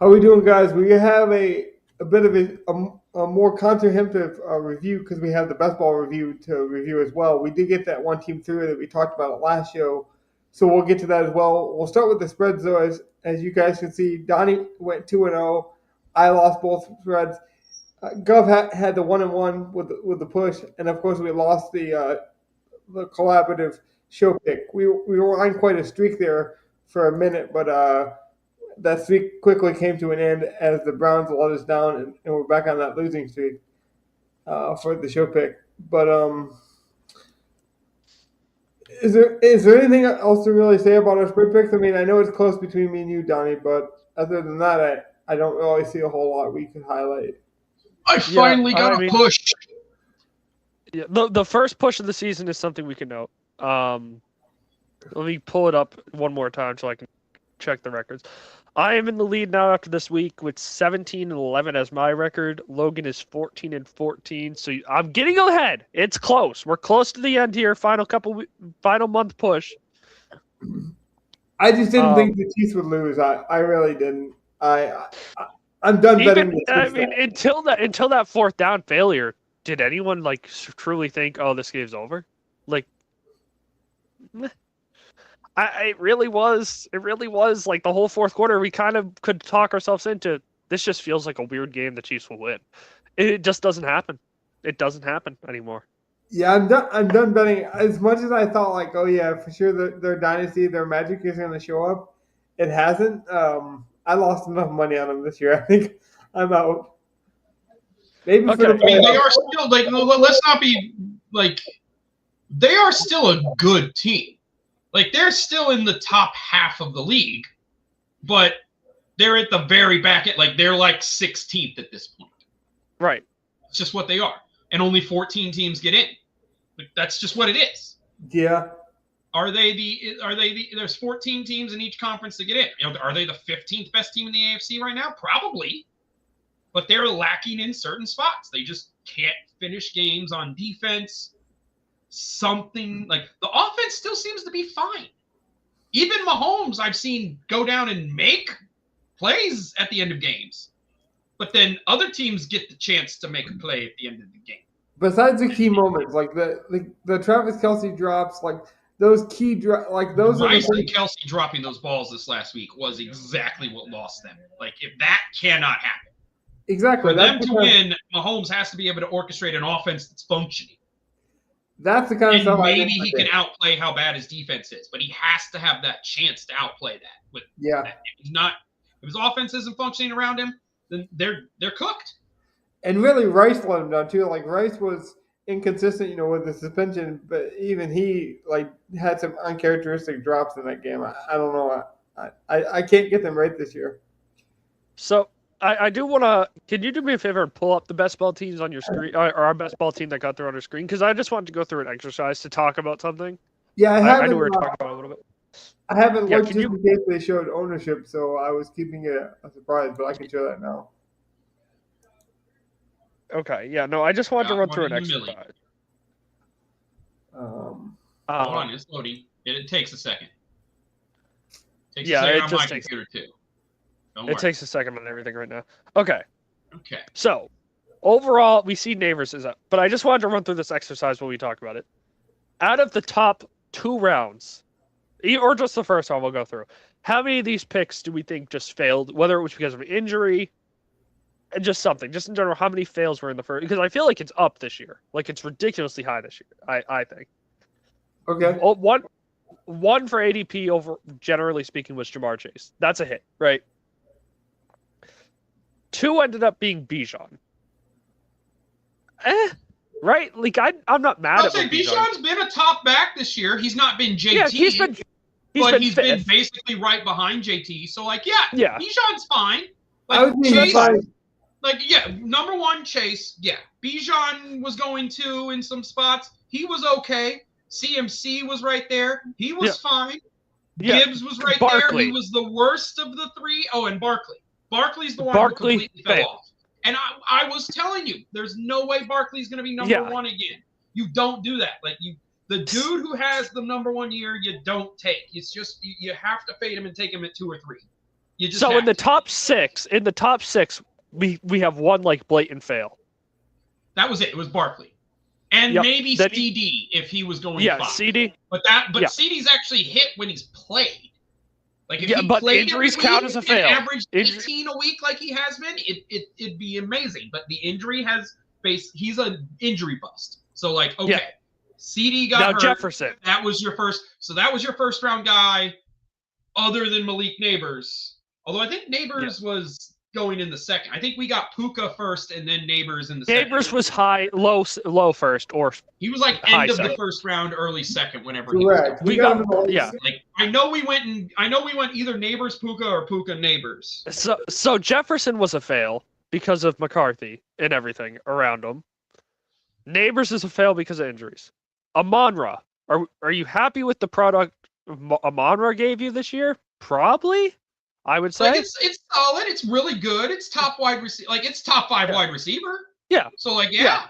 How we doing, guys? We have a bit of a more comprehensive review because we have the best ball review to review as well. We did get that one team through that we talked about it last show, so we'll get to that as well. We'll start with the spreads though, as you guys can see. Donnie went 2-0. I lost both spreads. Gov had the 1-1 with the push, and of course we lost the collaborative show pick. We were on quite a streak there for a minute, but that streak quickly came to an end as the Browns let us down, and we're back on that losing streak for the show pick. But is there anything else to really say about our spread picks? I mean, I know it's close between me and you, Donnie, but other than that, I don't really see a whole lot we could highlight. I finally got a push. Yeah, the first push of the season is something we can note. Let me pull it up one more time so I can check the records. I am in the lead now after this week with 17-11 as my record. Logan is 14-14, so I'm getting ahead. It's close. We're close to the end here. Final month push. I just didn't think the Chiefs would lose. I really didn't. I'm done betting. I mean, until that fourth down failure, did anyone truly think, oh, this game's over? It really was like the whole fourth quarter. We kind of could talk ourselves into this. Just feels like a weird game the Chiefs will win. It just doesn't happen. It doesn't happen anymore. Yeah, I'm done betting. As much as I thought, oh yeah, for sure their dynasty, their magic is going to show up. It hasn't. I lost enough money on them this year. I think I'm out. Maybe for the they are still let's not be they are still a good team. They're still in the top half of the league, but they're at the very back end. They're 16th at this point. Right. It's just what they are. And only 14 teams get in. That's just what it is. Yeah. There's 14 teams in each conference to get in. Are they the 15th best team in the AFC right now? Probably. But they're lacking in certain spots. They just can't finish games on defense. Something the offense still seems to be fine. Even Mahomes, I've seen go down and make plays at the end of games, but then other teams get the chance to make a play at the end of the game. Besides the key moments, the Travis Kelce drops, those key those Rice and Kelce dropping those balls this last week was exactly what lost them. If that cannot happen, exactly for them to win, Mahomes has to be able to orchestrate an offense that's functioning. That's the kind of stuff. Maybe he can outplay how bad his defense is, but he has to have that chance to outplay that. If his offense isn't functioning around him, then they're cooked. And really, Rice let him down too. Rice was inconsistent, with the suspension, but even he had some uncharacteristic drops in that game. I don't know. I can't get them right this year. So. I do want to. Can you do me a favor and pull up the best ball teams on your screen, or our best ball team that got through on our screen? Because I just wanted to go through an exercise to talk about something. Yeah, I knew we were talking about it a little bit. I haven't looked just in case they showed ownership, so I was keeping it a surprise, but I can show that now. Okay, yeah, no, I just wanted to run through an exercise. Hold on, it's loading. It takes a second. It takes a second on my computer too. It takes a second on everything right now. Okay. So, overall, we see Neighbors is up. But I just wanted to run through this exercise while we talk about it. Out of the top 2 rounds, or just the first one we'll go through, how many of these picks do we think just failed, whether it was because of an injury, and just something, just in general, how many fails were in the first? Because I feel like it's up this year. It's ridiculously high this year, I think. Okay. One for ADP, over generally speaking, was Jamar Chase. That's a hit, right? 2 ended up being Bijan. Right? I'm not mad at Bijan's been a top back this year. He's not been JT. Yeah, he's been basically right behind JT. So, yeah. Bijan's fine. Chase, number 1, Chase. Yeah. Bijan was going 2 in some spots. He was okay. CMC was right there. He was fine. Yeah. Gibbs was right there. He was the worst of the 3. Oh, and Barkley. Barkley's the one who completely fell off. And I was telling you, there's no way Barkley's going to be number 1 again. You don't do that. The dude who has the number 1 year, you don't take. It's just you have to fade him and take him at 2 or 3. You just So have in the to. top six, we have one like blatant fail. That was it. It was Barkley. And Yep. maybe Then CD if he was going Yeah, 5. CD. But Yeah. CD's actually hit when he's played. Like if Yeah, he but played injuries every count week as a and fail. averaged 15 a week like he has been, it'd be amazing. But the injury he's an injury bust. So like, okay, Yeah. CD got Now hurt. Jefferson. That was your first round guy, other than Malik Neighbors. Although I think Neighbors was going in the second. I think we got Puka first and then Neighbors in the second. Neighbors was low first, or he was like high end of the second. first round, early second, whenever Correct. We got got- him in the late yeah. second. like I know we went either Neighbors Puka or Puka Neighbors. So Jefferson was a fail because of McCarthy and everything around him. Neighbors is a fail because of injuries. Amon-Ra, are you happy with the product Amon-Ra gave you this year? Probably, I would say. Like it's solid. It's really good. It's top wide receiver. Like it's top 5 wide receiver. Yeah. So like Yeah.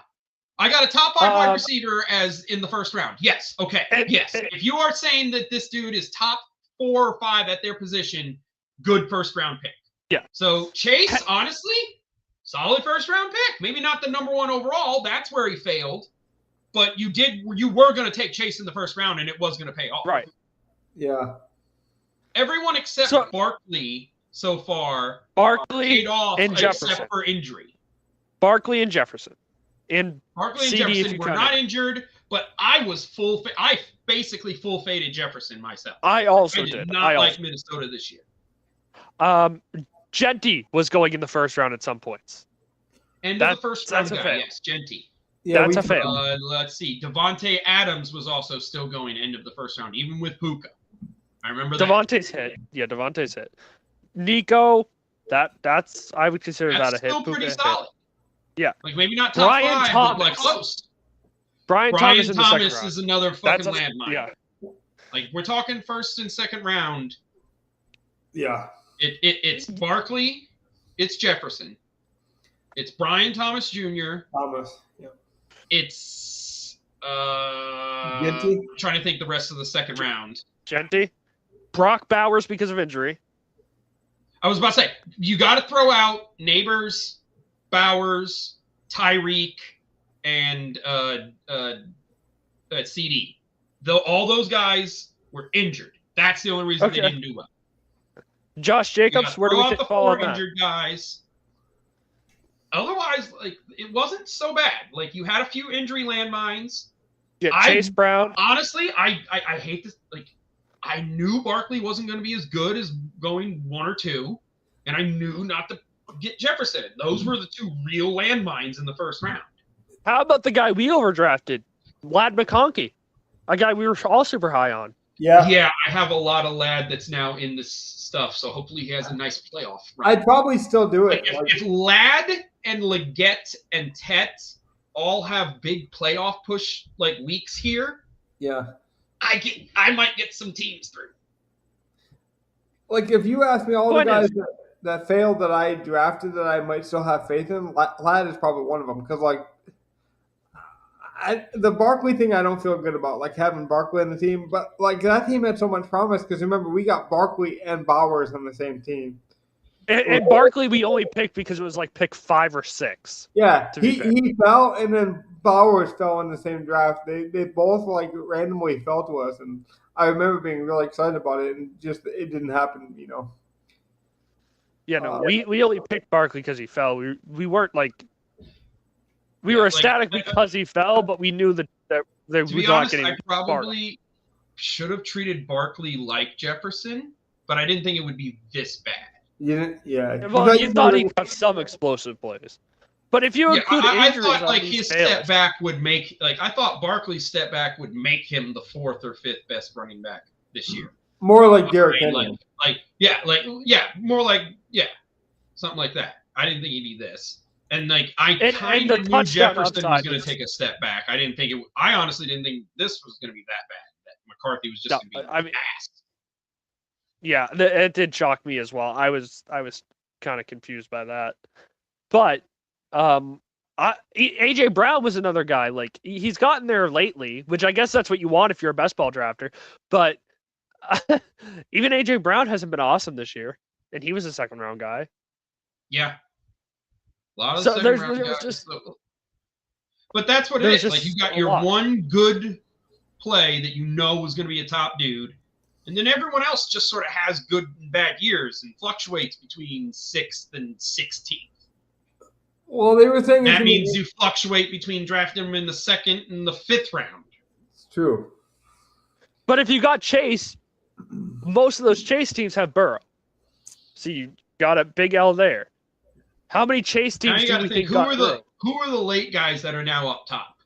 I got a top 5 wide receiver as in the first round. Yes. Okay. Yes. If you are saying that this dude is top 4 or 5 at their position, good first round pick. Yeah. So Chase, honestly, solid first round pick. Maybe not the number 1 overall. That's where he failed. But you were going to take Chase in the first round, and it was going to pay off. Right. Yeah. Everyone except Barkley so far paid off and Jefferson. except for injury. Barkley and Jefferson. And Barkley and CD, if Jefferson you were count not it. injured, but I basically full faded Jefferson myself. I also I did. not like Minnesota this year. Genty was going in the first round at some points. End of the first round that's a guy, fail. yes, Genty. Yeah, That's a fail. Let's see. Devontae Adams was also still going end of the first round, even with Puka. I remember that. Devontae's hit. Yeah, Devontae's hit. Nico, that's I would consider That's that a hit. still pretty Puka solid. Hit. Yeah. Like maybe not top Brian 5, Thomas. but like close. Brian Thomas in the second Thomas round. is another fucking That's landmine. Yeah. Like we're talking first and second round. Yeah. It's Barkley, it's Jefferson, it's Brian Thomas Jr. Thomas. Yeah. It's Genty? I'm trying to think the rest of the second round. Genty. Brock Bowers because of injury. I was about to say you got to throw out Neighbors, Bowers, Tyreek, and CD. Though all those guys were injured. That's the only reason they didn't do well. Josh Jacobs, where do we fall on that? Injured guys. Otherwise, like it wasn't so bad. Like you had a few injury landmines. Yeah, Chase Brown. Honestly, I hate this. Like I knew Barkley wasn't going to be as good as going 1 or 2, and I knew not to get Jefferson. Those were the 2 real landmines in the first round. How about the guy we overdrafted, Lad McConkey, a guy we were all super high on. Yeah. Yeah, I have a lot of Lad that's now in this stuff, so hopefully he has a nice playoff run. I'd probably still do it. Like, if Lad and Leggett and Tet all have big playoff push like weeks here, yeah. I might get some teams through. Like if you ask me all the guys that failed that I drafted that I might still have faith in, Lad is probably one of them because like the Barkley thing I don't feel good about, like having Barkley on the team, but like that team had so much promise because remember we got Barkley and Bowers on the same team. And Barkley we only picked because it was like pick 5 or 6. Yeah, he fell and then Bowers fell in the same draft. They both like randomly fell to us, and I remember being really excited about it, and just it didn't happen, you know. Yeah, no, we only picked Barkley because he fell. We weren't like. We were ecstatic because he fell, but we knew that we were not getting. I probably should have treated Barkley like Jefferson, but I didn't think it would be this bad. You didn't, yeah. Well, you thought he got some explosive plays, but if you include injuries, I thought like his step back would make I thought Barkley's step back would make him the 4th or 5th best running back this year. More like Derrick Henry. More like something like that. I didn't think he'd be this. And like I kind of knew Jefferson was going to take a step back. I honestly didn't think this was going to be that bad. That McCarthy was just going to be ass. Yeah, it did shock me as well. I was kind of confused by that. But AJ Brown was another guy. Like he's gotten there lately, which I guess that's what you want if you're a best ball drafter. But even AJ Brown hasn't been awesome this year. and he was a second-round guy. Yeah. A lot of So second round there was guys. just But that's what there it was is. Like, just you got a your lot. one good play that you know was going to be a top dude, and then everyone else just sort of has good and bad years and fluctuates between 6th and 16th. Well, they were saying That means you fluctuate between drafting them in the 2nd and the 5th round. It's true. But if you got Chase, most of those Chase teams have Burrow. So you got a big L there. How many Chase Now teams you do got to we think think got Burrow? who are the late guys that are now up top?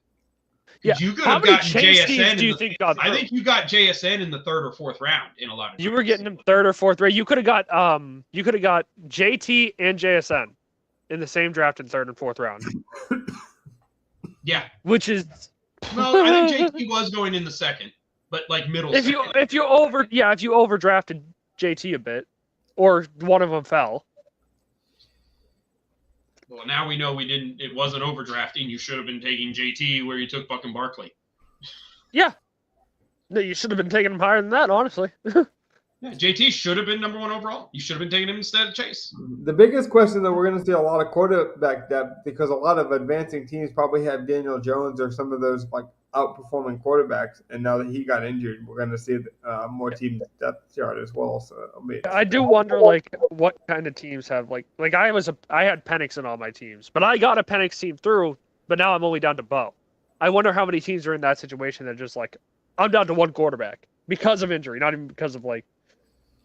Yeah. You could How have many gotten Chase teams JSN do you think got I Burrow? think you got JSN in the 3rd or 4th round in a lot of You times. were getting him 3rd or 4th round. You could have got JT and JSN in the same draft in 3rd and 4th round. Yeah. Which is Well, I think JT was going in the 2nd, but like middle if second. you overdrafted JT a bit, or one of them fell. Well, now we know it wasn't overdrafting. You should have been taking JT where you took fucking Barkley. Yeah. No, you should have been taking him higher than that, honestly. Yeah, JT should have been number 1 overall. You should have been taking him instead of Chase. The biggest question that we're going to see a lot of quarterback depth because a lot of advancing teams probably have Daniel Jones or some of those like outperforming quarterbacks. And now that he got injured, we're going to see more team depth chart as well. So I do wonder like what kind of teams have like I had Penix in all my teams, but I got a Penix team through, but now I'm only down to Bo. I wonder how many teams are in that situation that just like I'm down to one quarterback because of injury, not even because of like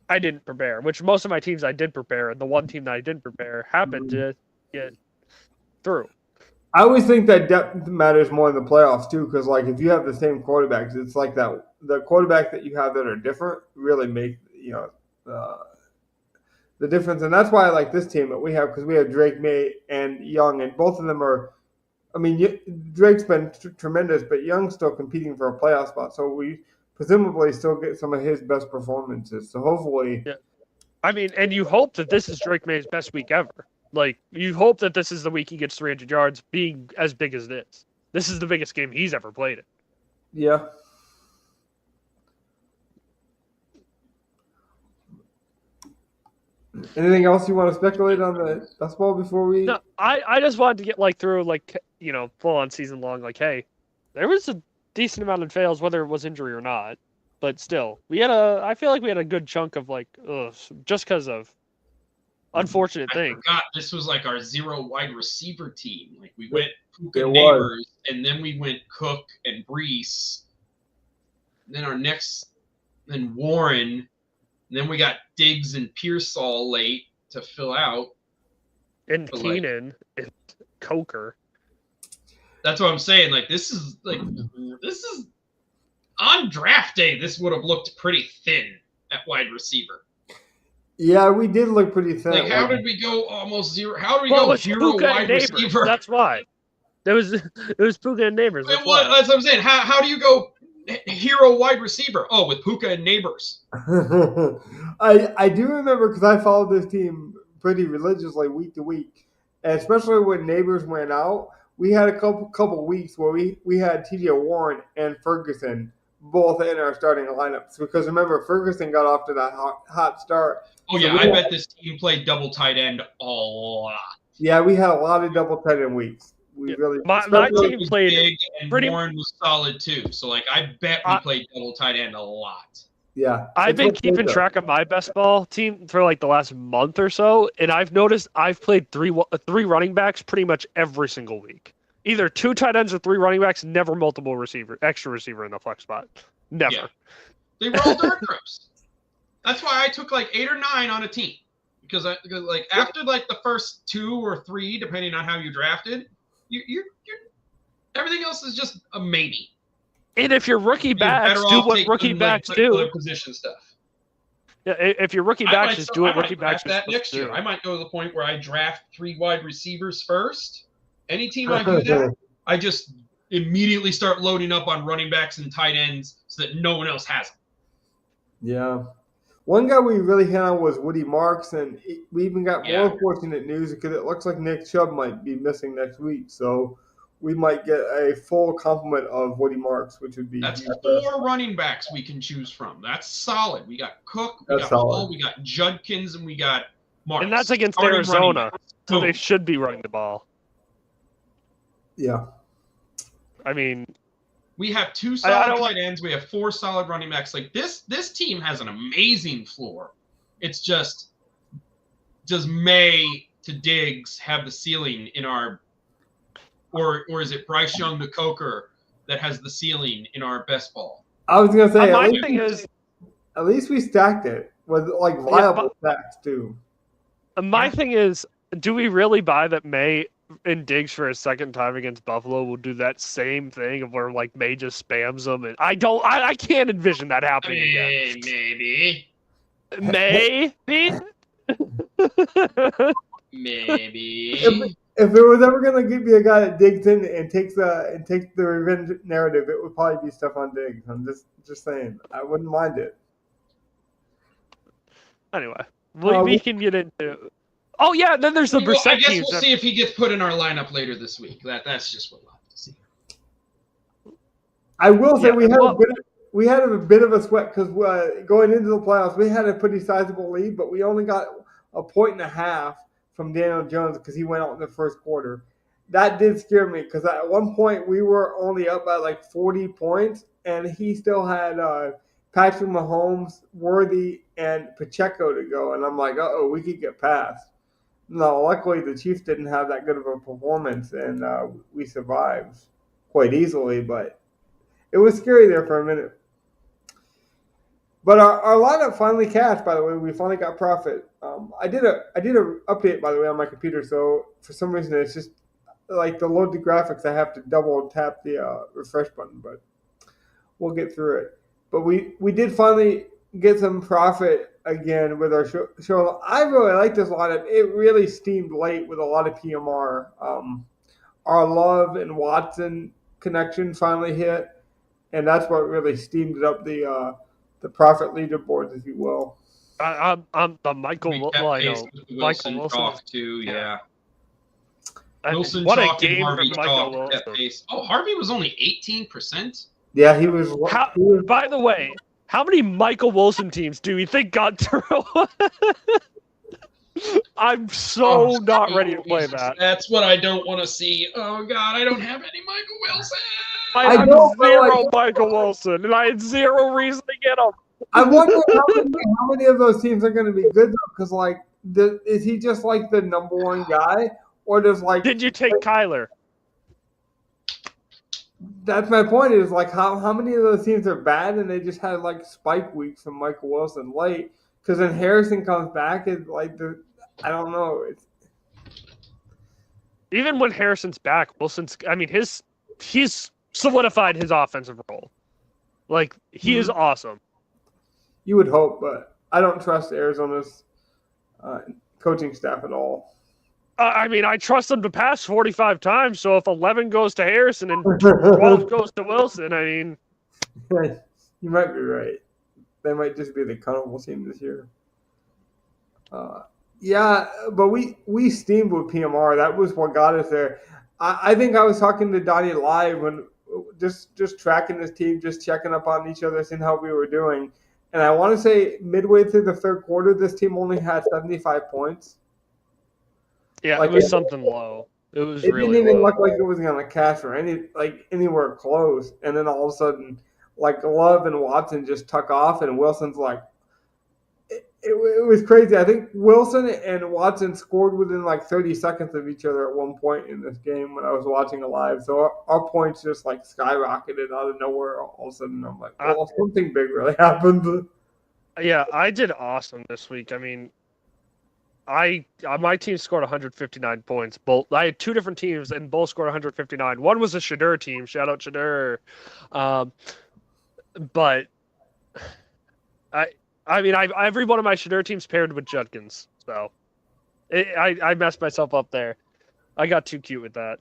I didn't prepare, which most of my teams I did prepare, and the one team that I didn't prepare happened to get through. I always think that depth matters more in the playoffs too, because like if you have the same quarterbacks, it's like that the quarterback that you have that are different really make the difference, and that's why I like this team that we have because we have Drake, May, and Young, and both of them are. I mean, Drake's been tremendous, but Young's still competing for a playoff spot, so we presumably still get some of his best performances. So hopefully, yeah. I mean, and you hope that this is Drake May's best week ever. Like, you hope that this is the week he gets 300 yards, being as big as this. This is the biggest game he's ever played in. Yeah. Anything else you want to speculate on the best ball before we? No, I just wanted to get like through like full on season long. Like, hey, there was a decent amount of fails, whether it was injury or not. But still, I feel like we had a good chunk of like, just because of unfortunate things. I forgot this was like our 0 wide receiver team. Like we went Puka It Neighbors, and then we went Cook and Brees. Then then Warren. And then we got Diggs and Pearsall late to fill out. And Keenan and Coker. That's what I'm saying. Like this is on draft day. This would have looked pretty thin at wide receiver. Yeah, we did look pretty thin. Like, how did we go almost 0? How did we go 0 wide receiver? That's why. It was Puka and Neighbors. That's what I'm saying. How do you go hero wide receiver? Oh, with Puka and Neighbors. I do remember because I followed this team pretty religiously week to week, and especially when Neighbors went out, we had a couple weeks where we had T.J. Warren and Ferguson both in our starting lineups because remember Ferguson got off to that hot start. Oh yeah, I bet this team played double tight end a lot. Yeah, we had a lot of double tight end weeks. My team played big, and Warren was solid too. So like I bet we played double tight end a lot. Yeah, I've been keeping track of my best ball team for like the last month or so, and I've noticed I've played three running backs pretty much every single week. Either 2 tight ends or 3 running backs, never multiple extra receiver in the flex spot. Never. Yeah. They were all dirt trips. That's why I took like 8 or 9 on a team because like after like the first 2 or 3, depending on how you drafted, you're everything else is just a maybe. And if your rookie backs do what rookie backs do, position stuff. Yeah, if your rookie backs just do what rookie backs that next year. I might go to the point where I draft 3 wide receivers first. Any team I do that, I just immediately start loading up on running backs and tight ends so that no one else has them. Yeah. One guy we really hit on was Woody Marks, and we even got more fortunate news because it looks like Nick Chubb might be missing next week. So we might get a full complement of Woody Marks, which would be That's huge. 4 running backs we can choose from. That's solid. We got Cook, we That's got solid. Hall, we got Judkins, and we got Marks. And that's against Starting running Arizona, backs. so Boom. they should be running the ball. Yeah. I mean, We have 2 I solid don't tight ends. We have 4 solid running backs. Like this team has an amazing floor. It's just, does May to Diggs have the ceiling in our, or is it Bryce Young to Coker that has the ceiling in our best ball? I was gonna say, my thing is, at least we stacked it with like viable stacks too. my thing is, do we really buy that May and Diggs for a second time against Buffalo will do that same thing of where like May just spams them? And I can't envision that happening again. Maybe. Maybe. Maybe. If it was ever gonna be a guy that digs in and takes the revenge narrative, it would probably be Stephon Diggs. I'm just saying, I wouldn't mind it. Anyway, we can get into. Oh yeah, then there's the I Brissett guess teams. we'll see if he gets put in our lineup later this week. That's just what we'll have to see. I will say Yeah, we had a bit of a sweat because going into the playoffs, we had a pretty sizable lead, but we only got a point and a half from Daniel Jones because he went out in the first quarter. That did scare me because at one point we were only up by like 40 points, and he still had Patrick Mahomes, Worthy, and Pacheco to go, and I'm like, we could get past. No, luckily the Chiefs didn't have that good of a performance, and we survived quite easily, but it was scary there for a minute. But our lineup finally cashed, by the way. We finally got profit. I did a update, by the way, on my computer, so for some reason it's just like to load the graphics, I have to double tap the refresh button, but we'll get through it. But we did finally get some profit again with our show. I really like this lineup. It really steamed late with a lot of PMR. Our Love and Watson connection finally hit, and that's what really steamed up the profit leaderboards, if you will. I'm the Michael Wilson Chalk too. Yeah. Wilson what Chalk a game and Harvey for Michael Chalk Wilson. kept pace. Oh, Harvey was only 18%. Yeah, he was. By the way, how many Michael Wilson teams do you think got through? I'm not ready to play that. That's what I don't want to see. Oh God, I don't have any Michael Wilson. I have zero Michael Wilson, and I had zero reason to get him. I wonder how many of those teams are going to be good though, because like, is he just like the number one guy, or does like? Did you take Kyler? That's my point. Is like how many of those teams are bad and they just had like spike weeks from Michael Wilson late, because then Harrison comes back and like I don't know. Even when Harrison's back, he's solidified his offensive role. Like he is awesome. You would hope, but I don't trust Arizona's coaching staff at all. I trust them to pass 45 times, so if 11 goes to Harrison and 12 goes to Wilson, you might be right. They might just be the carnival team this year. Yeah, but we steamed with PMR. That was what got us there. I think I was talking to Donnie live when just tracking this team, just checking up on each other, seeing how we were doing. And I want to say midway through the third quarter, this team only had 75 points. Yeah, like, it was something low. It was really didn't even low. look like it was going to cash or anywhere close. And then all of a sudden, like Love and Watson just tuck off, and Wilson's like, it was crazy. I think Wilson and Watson scored within like 30 seconds of each other at one point in this game when I was watching it live. So our points just like skyrocketed out of nowhere all of a sudden. I'm like, well, something big really happened. Yeah, I did awesome this week. I mean, my team scored 159 points. I had two different teams, and both scored 159. One was a Shadur team. Shout out Shadur. But every one of my Shadur teams paired with Judkins, so I messed myself up there. I got too cute with that.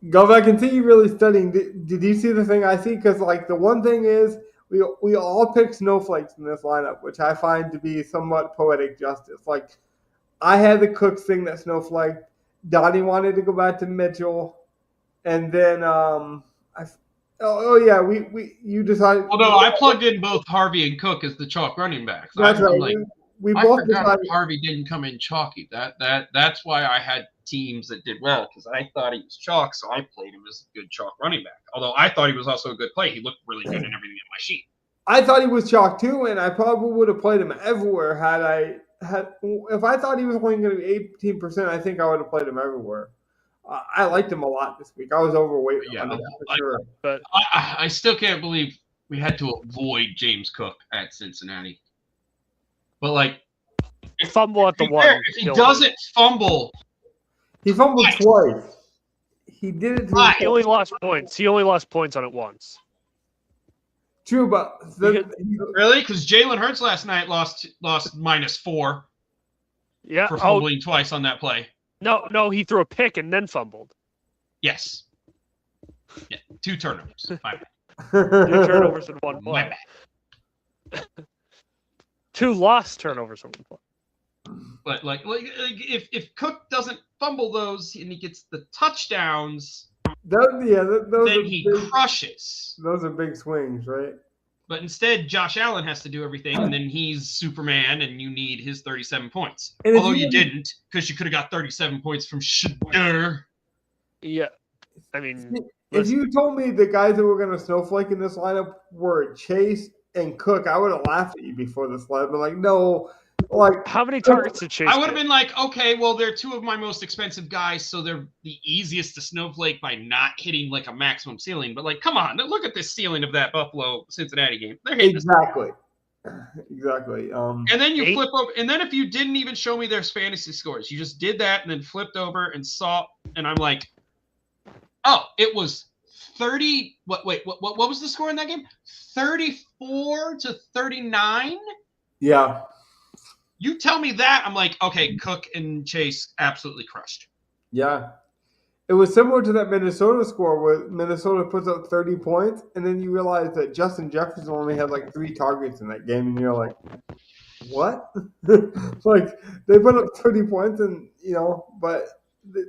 Go back and see you really studying. Did you see the thing I see? Because like the one thing is we all pick snowflakes in this lineup, which I find to be somewhat poetic justice. Like I had the Cooks thing that snowflaked. Donnie wanted to go back to Mitchell, and then you decided. Although I plugged in both Harvey and Cook as the chalk running backs. That's right. I'm like, we I both forgot decided. Harvey didn't come in chalky. That's why I had teams that did well, because I thought he was chalk, so I played him as a good chalk running back. Although I thought he was also a good play. He looked really good in everything in my sheet. I thought he was chalk too, and I probably would have played him everywhere if I thought he was only going to be 18%. I think I would have played him everywhere. I liked him a lot this week. I was overweight on him for sure. But I still can't believe we had to avoid James Cook at Cincinnati. But like, fumble at the one. If he doesn't fumble, he fumbled twice. He did it. He only lost points. He only lost points on it once. True, but really, because Jalen Hurts last night lost -4. Yeah, for fumbling twice on that play. No, he threw a pick and then fumbled. Yes. Yeah, 2 turnovers. My bad. 2 turnovers in one play. My bad. 2 lost turnovers in one play. But like if Cook doesn't fumble those and he gets the touchdowns, then he crushes. Those are big swings, right? But instead, Josh Allen has to do everything, and then he's Superman, and you need his 37 points. And although you didn't, because you could have got 37 points from Shedeur. Yeah, I mean, if you told me the guys that were going to snowflake in this lineup were Chase and Cook, I would have laughed at you before this lineup. But like, no, like how many targets did Chase? I would have been like, okay, well, they're 2 of my most expensive guys, so they're the easiest to snowflake by not hitting like a maximum ceiling. But like, come on, look at the ceiling of that Buffalo Cincinnati game. They're hitting exactly. And then you flip over, and then if you didn't even show me their fantasy scores, you just did that and then flipped over and saw, and I'm like, oh, it was 30. What was the score in that game? 34-39. Yeah. You tell me that, I'm like, okay, Cook and Chase absolutely crushed. Yeah. It was similar to that Minnesota score where Minnesota puts up 30 points, and then you realize that Justin Jefferson only had like 3 targets in that game, and you're like, what? Like, they put up 30 points, and, but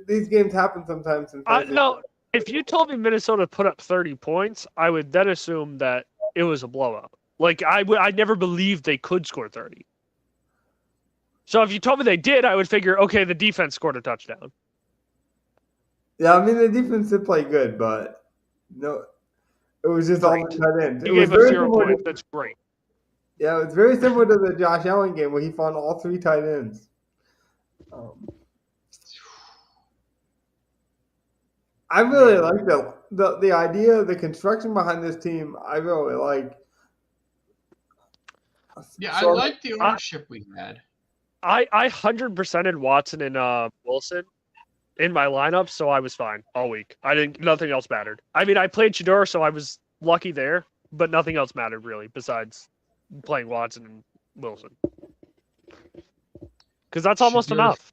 these games happen sometimes. No, if you told me Minnesota put up 30 points, I would then assume that it was a blowout. Like, I never believed they could score 30. So if you told me they did, I would figure, okay, the defense scored a touchdown. Yeah, I mean, the defense did play good, but no, it was just all tight ends. You gave us 0 points. That's great. Yeah, it's very similar to the Josh Allen game where he found all 3 tight ends. I really like the idea, the construction behind this team. I really like. Yeah, I like the ownership we had. I 100%ed Watson and Wilson in my lineup, so I was fine all week. Nothing else mattered. I mean, I played Shedeur, so I was lucky there, but nothing else mattered really besides playing Watson and Wilson. Because that's almost enough.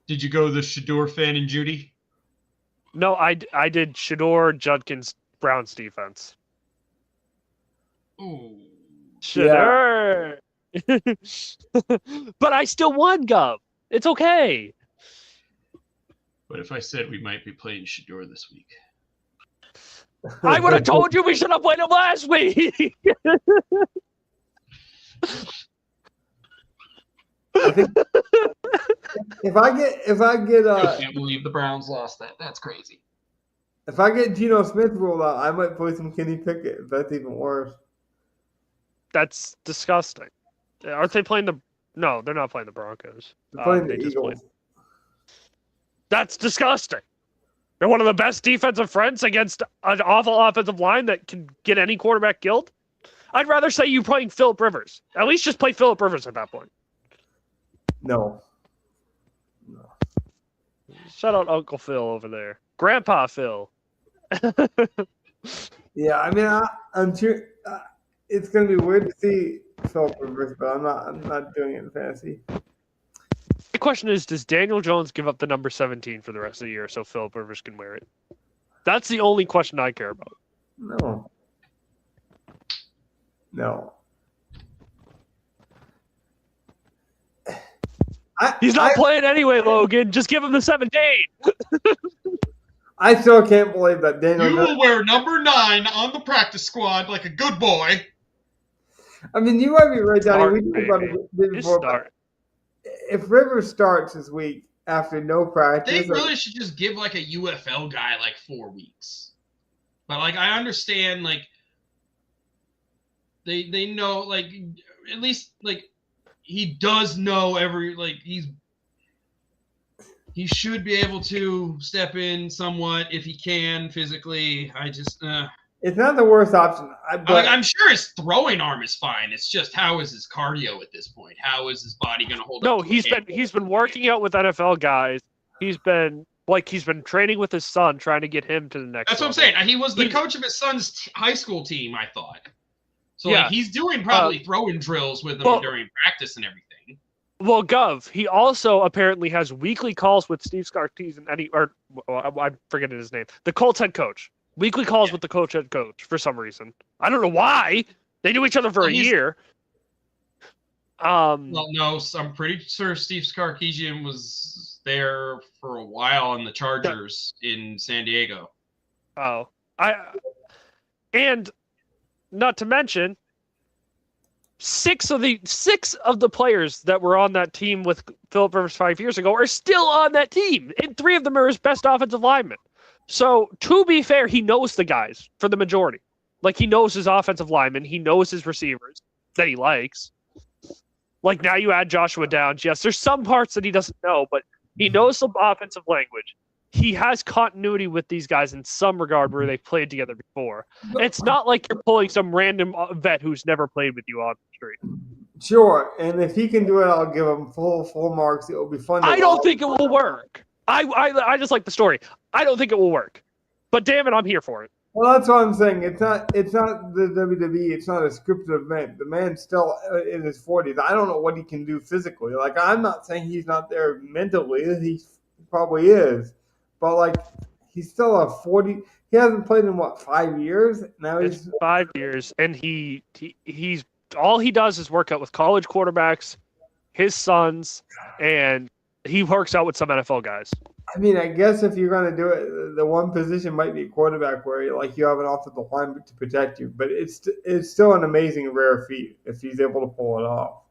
Did you go the Shedeur fan and Judy? No, I did Shedeur, Judkins, Browns defense. Ooh. Shedeur. Yeah. But I still won, Gov. It's okay. But if I said we might be playing Shedeur this week, I would have told you we should have played him last week. I think if I get I can't believe the Browns lost that. That's crazy. If I get Geno Smith ruled out, I might play some Kenny Pickett. If that's even worse. That's disgusting. Aren't they playing the? No, they're not playing the Broncos. They're playing the Eagles. That's disgusting. They're one of the best defensive fronts against an awful offensive line that can get any quarterback killed. I'd rather say you playing Phillip Rivers. At least just play Phillip Rivers at that point. No. Shout out Uncle Phil over there. Grandpa Phil. Yeah, I mean, I'm sure it's going to be weird to see Phillip Rivers, but I'm not doing it in fantasy. The question is, does Daniel Jones give up the number 17 for the rest of the year so Phillip Rivers can wear it? That's the only question I care about. No. He's not playing anyway, Logan. Just give him the 17. I still can't believe that Daniel. You will wear number 9 on the practice squad like a good boy. I mean, you might be right, Johnny. Start, We talked about it before. Start. If Rivers starts this week after no practice, They really should just give like a UFL guy like 4 weeks. But like I understand, like they know, like at least like he does know he should be able to step in somewhat if he can physically. I just it's not the worst option. But I'm sure his throwing arm is fine. It's just how is his cardio at this point? How is his body going to hold up? No, he's been working out with NFL guys. He's been training with his son, trying to get him to the next. That's what I'm saying. He was the coach of his son's high school team, I thought. So yeah. like he's doing probably throwing drills with them during practice and everything. Well, Gov, he also apparently has weekly calls with Steve Sarkisian, I'm forgetting his name, the Colts head coach. Weekly calls with the head coach for some reason. I don't know why. They knew each other for a year. Well, no, I'm pretty sure Steve Sarkisian was there for a while on the Chargers in San Diego. Oh, and not to mention, six of the players that were on that team with Philip Rivers 5 years ago are still on that team, and 3 of them are his best offensive linemen. So, to be fair, he knows the guys for the majority. Like, he knows his offensive linemen. He knows his receivers that he likes. Like, now you add Joshua Downs. Yes, there's some parts that he doesn't know, but he knows some offensive language. He has continuity with these guys in some regard where they've played together before. It's not like you're pulling some random vet who's never played with you on the street. Sure, and if he can do it, I'll give him full marks. It will be fun. I don't think it will work. I just like the story. I don't think it will work, but damn it, I'm here for it. Well, that's what I'm saying. It's not the WWE. It's not a scripted event. The man's still in his 40s. I don't know what he can do physically. Like, I'm not saying he's not there mentally. He probably is, but like, he's still a 40. He hasn't played in 5 years now. It's 5 years, and he's all he does is work out with college quarterbacks, his sons, and he works out with some NFL guys. I mean, I guess if you're going to do it, the one position might be quarterback where you have an offensive line to protect you. But it's still an amazing rare feat if he's able to pull it off.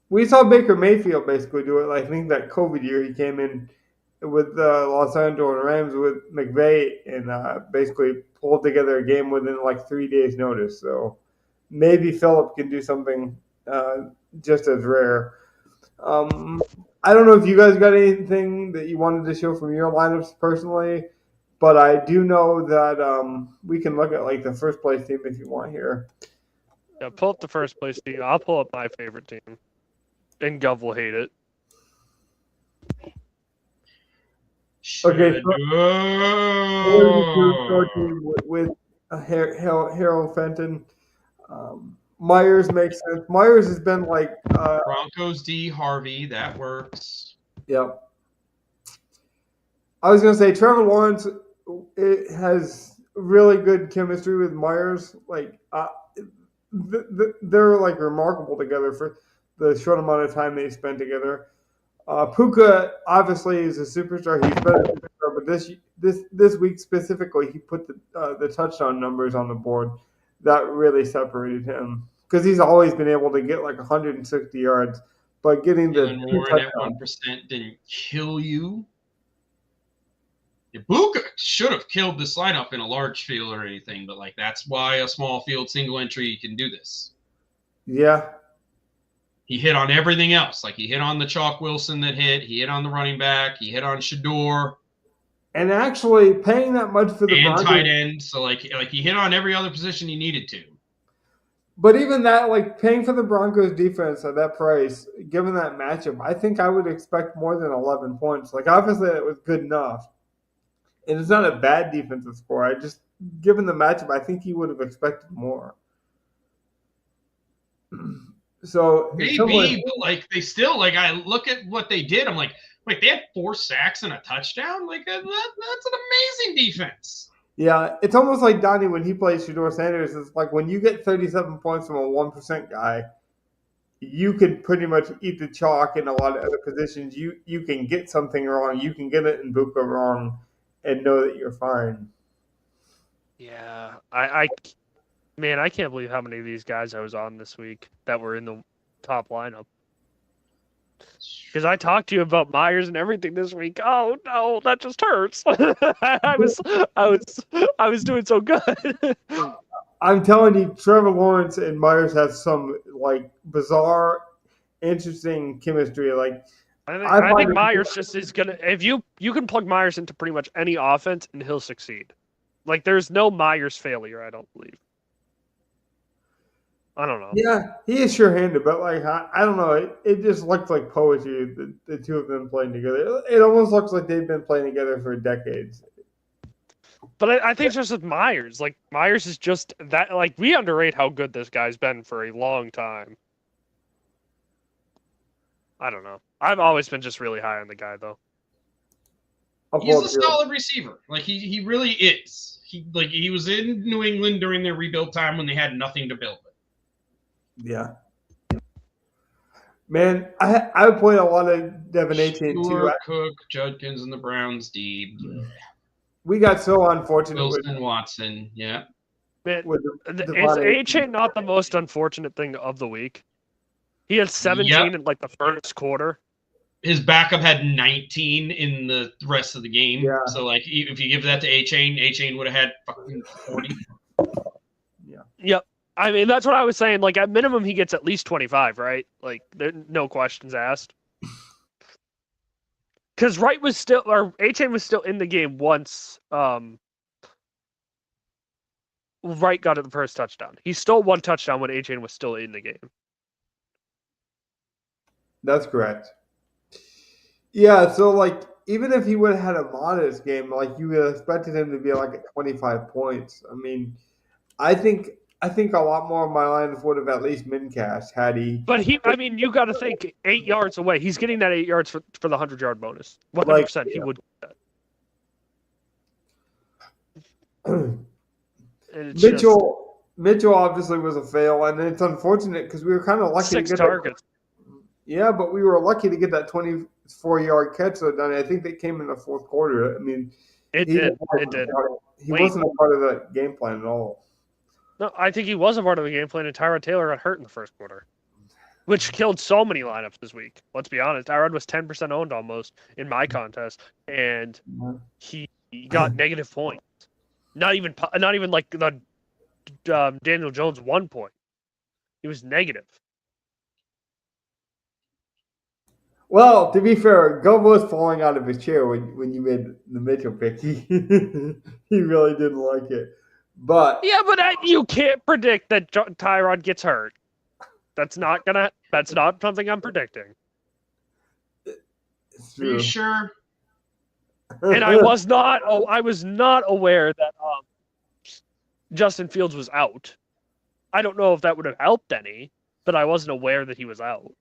We saw Baker Mayfield basically do it. I think that COVID year he came in with the Los Angeles Rams with McVay and basically pulled together a game within 3 days' notice. So maybe Phillip can do something just as rare. I don't know if you guys got anything that you wanted to show from your lineups personally, but I do know that we can look at the first place team if you want here. Yeah, pull up the first place team. I'll pull up my favorite team, and Gov will hate it. Okay, with Harold Fenton. Myers makes sense. Myers has been Broncos D Harvey, that works. Yep. I was gonna say Trevor Lawrence has really good chemistry with Myers. They're remarkable together for the short amount of time they spent together. Puka obviously is a superstar. He's better than superstar, but this week specifically, he put the touchdown numbers on the board. That really separated him because he's always been able to get 160 yards, but getting the Warren at 1% didn't kill you. Ibuka should have killed this lineup in a large field or anything, but that's why a small field single entry can do this. Yeah. He hit on everything else. He hit on the Chalk Wilson that hit. He hit on the running back. He hit on Shador. And actually paying that much for the Broncos, tight end. So he hit on every other position he needed to. But even that, paying for the Broncos defense at that price, given that matchup, I think I would expect more than 11 points. Obviously it was good enough. And it's not a bad defensive score. I just, given the matchup, I think he would have expected more. So maybe, but they still I look at what they did. I'm like, wait, they had 4 sacks and a touchdown. That's an amazing defense. Yeah, it's almost like Donnie when he plays Shador Sanders. It's when you get 37 points from a 1% guy, you can pretty much eat the chalk in a lot of other positions. You can get something wrong. You can get it in Buka wrong and know that you're fine. Yeah, man, I can't believe how many of these guys I was on this week that were in the top lineup. Because I talked to you about Myers and everything this week. Oh no, that just hurts. I was doing so good. I'm telling you, Trevor Lawrence and Myers have some like bizarre, interesting chemistry. Like I think Myers just is gonna. If you can plug Myers into pretty much any offense and he'll succeed. Like there's no Myers failure, I don't believe. I don't know. Yeah, he is sure-handed, but like I don't know, it just looks like poetry. The two of them playing together. It almost looks like they've been playing together for decades. But I think it's just with Myers. Like Myers is just that. Like we underrate how good this guy's been for a long time. I don't know. I've always been just really high on the guy, though. He's a solid receiver. Like he really is. He was in New England during their rebuild time when they had nothing to build with. Yeah. Man, I would play a lot of Devin Achane too. Cook, Judkins, and the Browns D. We got so unfortunate Wilson, Watson, yeah. Man, is Achane not the most unfortunate thing of the week? He had 17 in like the first quarter. His backup had 19 in the rest of the game. Yeah. So like if you give that to Achane would have had fucking 40. Yeah. Yep. I mean, that's what I was saying. Like, at minimum, he gets at least 25, right? Like, no questions asked. Because Achane was still in the game once Wright got the first touchdown. He stole one touchdown when Achane was still in the game. That's correct. Yeah, so, like, even if he would have had a modest game, like, you would have expected him to be, like, at 25 points. I mean, I think a lot more of my lineups would have at least min-cashed had he. But you got to think 8 yards away. He's getting that 8 yards for the 100-yard bonus. 100%, he would do that. Mitchell obviously was a fail, and it's unfortunate because we were kind of lucky 6 to get targets. Yeah, but we were lucky to get that 24-yard catch. So I think they came in the fourth quarter. I mean, it did. He wasn't a part of the game plan at all. No, I think he was a part of the game plan, and Tyrod Taylor got hurt in the first quarter, which killed so many lineups this week. Let's be honest. Tyrod was 10% owned almost in my contest, and he got negative points. Not even like the Daniel Jones 1 point. He was negative. Well, to be fair, Gov was falling out of his chair when you made the Mitchell pick. He really didn't like it. But you can't predict that Tyrod gets hurt. That's not something I'm predicting. It's true. Are you sure? And I was not aware that Justin Fields was out. I don't know if that would have helped any, but I wasn't aware that he was out.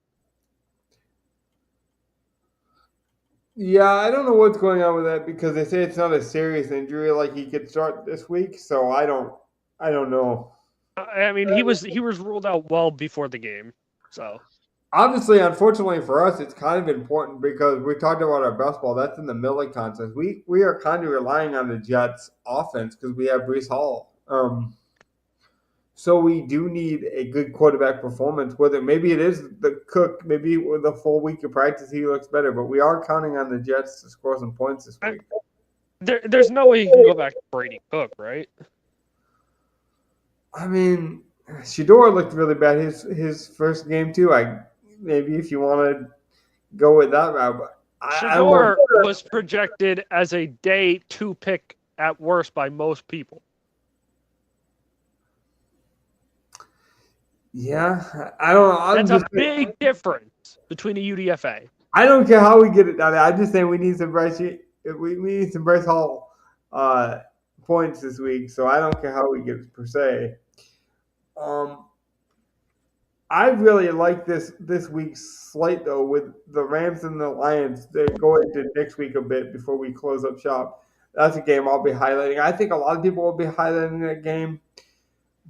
Yeah, I don't know what's going on with that because they say it's not a serious injury like he could start this week, so I don't know. I mean, he was ruled out well before the game. So obviously, unfortunately for us, it's kind of important because we talked about our best ball. That's in the Millie contest. We are kind of relying on the Jets offense because we have Breece Hall. So we do need a good quarterback performance. Whether maybe it is the Cook, maybe with a full week of practice he looks better. But we are counting on the Jets to score some points this week. There's no way you can go back to Brady Cook, right? I mean, Shedeur looked really bad his first game too. Maybe if you want to go with that route, but Shedeur was projected as a day 2 pick at worst by most people. Yeah, I don't know. That's a big difference between a UDFA. I don't care how we get it down there. I'm just saying we need some Bryce Hall points this week, so I don't care how we get it per se. I really like this week's slate though with the Rams and the Lions. They go into next week a bit before we close up shop. That's a game I'll be highlighting. I think a lot of people will be highlighting that game.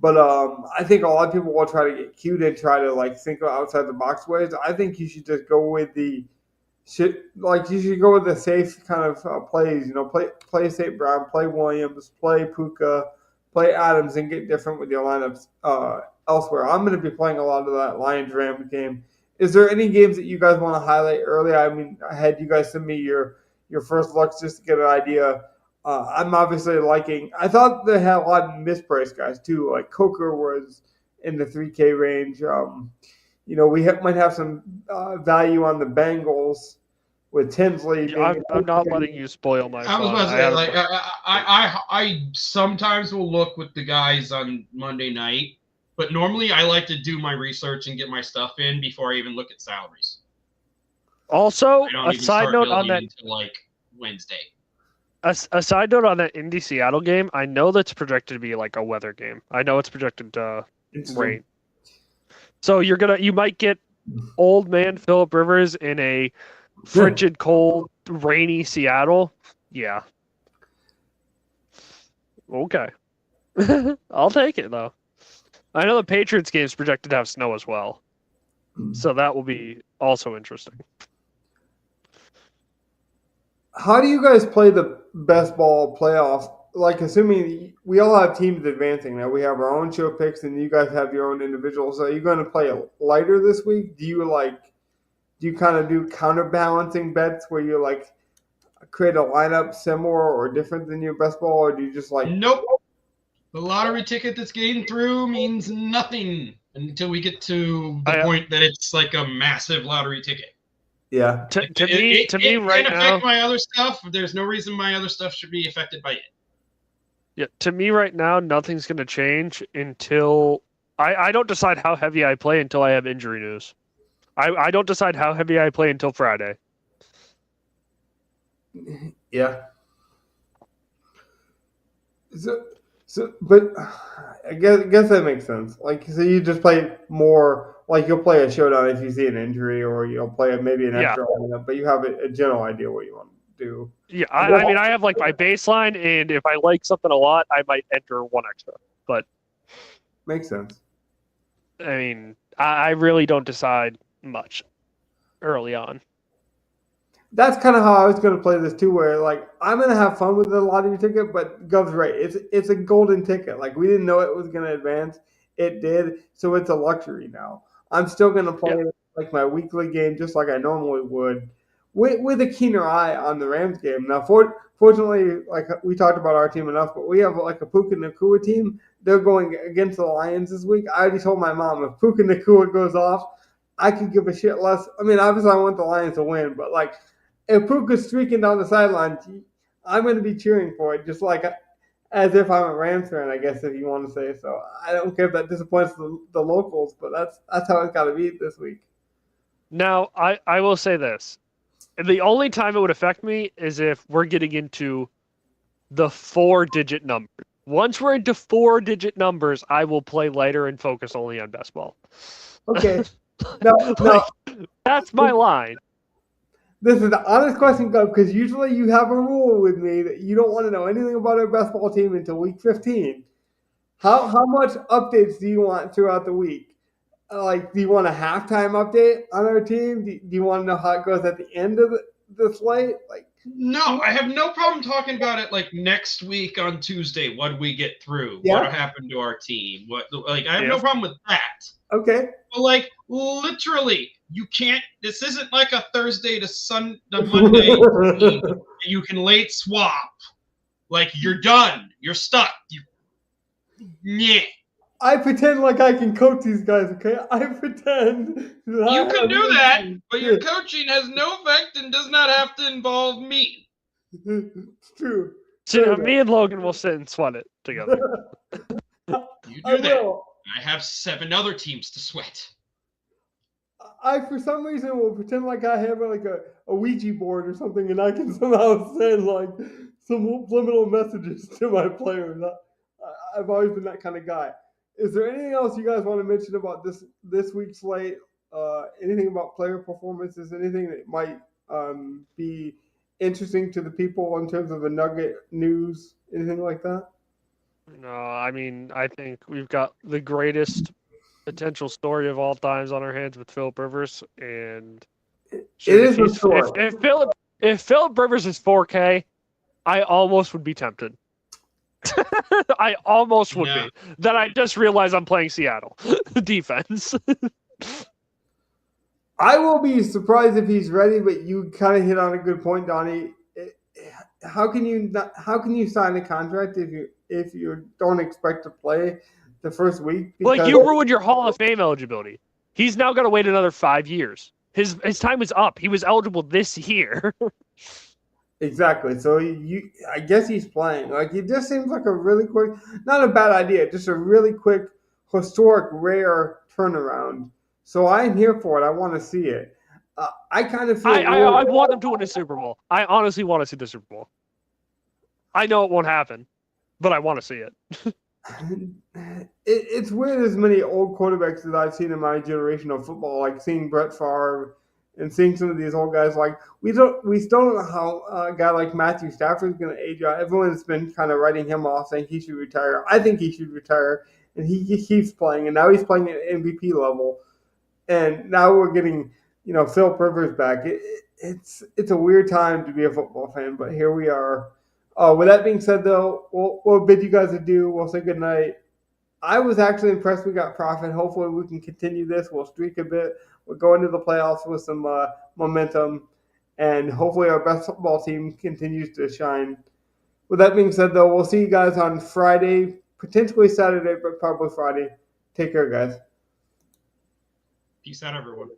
But I think a lot of people will try to get cute and try to like think outside the box ways. I think you should just go with the you should go with the safe kind of plays. Play St. Brown, play Williams, play Puka, play Adams, and get different with your lineups elsewhere. I'm going to be playing a lot of that Lions Rams game. Is there any games that you guys want to highlight early? I mean, I had you guys send me your first looks just to get an idea. I'm obviously liking. I thought they had a lot of mispriced guys too. Like Coker was in the 3K range. Might have some value on the Bengals with Tinsley being. I'm not letting you spoil my I was fun. about to say, like, I sometimes will look with the guys on Monday night, but normally I like to do my research and get my stuff in before I even look at salaries. Also, I don't a even side start note on building that. until like Wednesday. A side note on that Indy Seattle game. I know that's projected to be like a weather game. I know it's projected to rain. So you might get old man Phillip Rivers in a frigid, cold, rainy Seattle. Yeah. Okay. I'll take it though. I know the Patriots game is projected to have snow as well, so that will be also interesting. How do you guys play the best ball playoff? Like, assuming we all have teams advancing now, we have our own show picks, and you guys have your own individuals. Are you going to play lighter this week? Do you kind of do counterbalancing bets where you like create a lineup similar or different than your best ball, or do you just like? Nope. The lottery ticket that's getting through means nothing until we get to the point that it's like a massive lottery ticket. Yeah. To me, right can now, affect my other stuff. There's no reason my other stuff should be affected by it. yeah. To me, right now, nothing's going to change until I don't decide how heavy I play until I have injury news. I don't decide how heavy I play until Friday. Yeah. But I guess that makes sense. Like, so you just play more. Like, you'll play a showdown if you see an injury, or you'll play maybe an extra lineup. But you have a general idea what you want to do. Yeah, I mean, I have like my baseline, and if I like something a lot, I might enter one extra. But makes sense. I mean, I really don't decide much early on. That's kind of how I was going to play this too, where like I'm going to have fun with the lottery ticket, but Gov's right. It's a golden ticket. Like we didn't know it was going to advance. It did, so it's a luxury now. I'm still going to play like my weekly game just like I normally would, with a keener eye on the Rams game. Now, fortunately, like we talked about our team enough, but we have like a Puka Nacua team. They're going against the Lions this week. I already told my mom if Puka Nacua goes off, I could give a shit less. I mean, obviously I want the Lions to win, but like if Puka's streaking down the sideline, I'm going to be cheering for it, just like as if I'm a Rams fan, I guess, if you want to say so. I don't care if that disappoints the locals, but that's how it's got to be this week. Now, I will say this. The only time it would affect me is if we're getting into the 4-digit number. Once we're into 4-digit numbers, I will play lighter and focus only on best ball. Okay. No. That's my line. This is an honest question, Gov, because usually you have a rule with me that you don't want to know anything about our best ball team until week 15. How much updates do you want throughout the week? Like, do you want a halftime update on our team? Do you want to know how it goes at the end of the slate? Like, no, I have no problem talking about it. Like next week on Tuesday, what did we get through? Yeah. What happened to our team? I have no problem with that. Okay. But like literally, you can't. This isn't like a Thursday to Monday. You can late swap. Like you're done. You're stuck. Yeah. I pretend like I can coach these guys, okay? I pretend. You can do that, but your coaching has no effect and does not have to involve me. It's true. So, me and Logan will sit and sweat it together. You do that. I have 7 other teams to sweat. I, for some reason, will pretend like I have like a Ouija board or something, and I can somehow send like some subliminal messages to my players. I've always been that kind of guy. Is there anything else you guys want to mention about this week's slate? Anything about player performances? Anything that might be interesting to the people in terms of the Nugget news? Anything like that? No, I mean, I think we've got the greatest potential story of all times on our hands with Philip Rivers, and It shit, is a story. if Philip Rivers is 4K, I almost would be tempted. I almost would Yeah. be. Then I just realized I'm playing Seattle defense. I will be surprised if he's ready, but you kind of hit on a good point, Donnie. How can you sign a contract if you don't expect to play the first week? Like, you ruined your Hall of Fame eligibility. He's now got to wait another 5 years. His time is up. He was eligible this year. Exactly. So I guess he's playing. Like, it just seems like a really quick, not a bad idea, just a really quick, historic, rare turnaround. So I'm here for it. I want to see it. I kind of feel. I want them to win a Super Bowl. I honestly want to see the Super Bowl. I know it won't happen, but I want to see it. It's weird as many old quarterbacks that I've seen in my generation of football, like seeing Brett Favre and seeing some of these old guys. Like, we still don't know how a guy like Matthew Stafford is going to age out. Everyone's been kind of writing him off, saying he should retire. I think he should retire, and he keeps playing, and now he's playing at MVP level, and now we're getting Philip Rivers back. It's a weird time to be a football fan, but here we are. With that being said, though, we'll bid you guys adieu. We'll say goodnight. I was actually impressed we got profit. Hopefully we can continue this. We'll streak a bit. We'll go into the playoffs with some momentum, and hopefully our best football team continues to shine. With that being said, though, we'll see you guys on Friday, potentially Saturday, but probably Friday. Take care, guys. Peace out, everyone.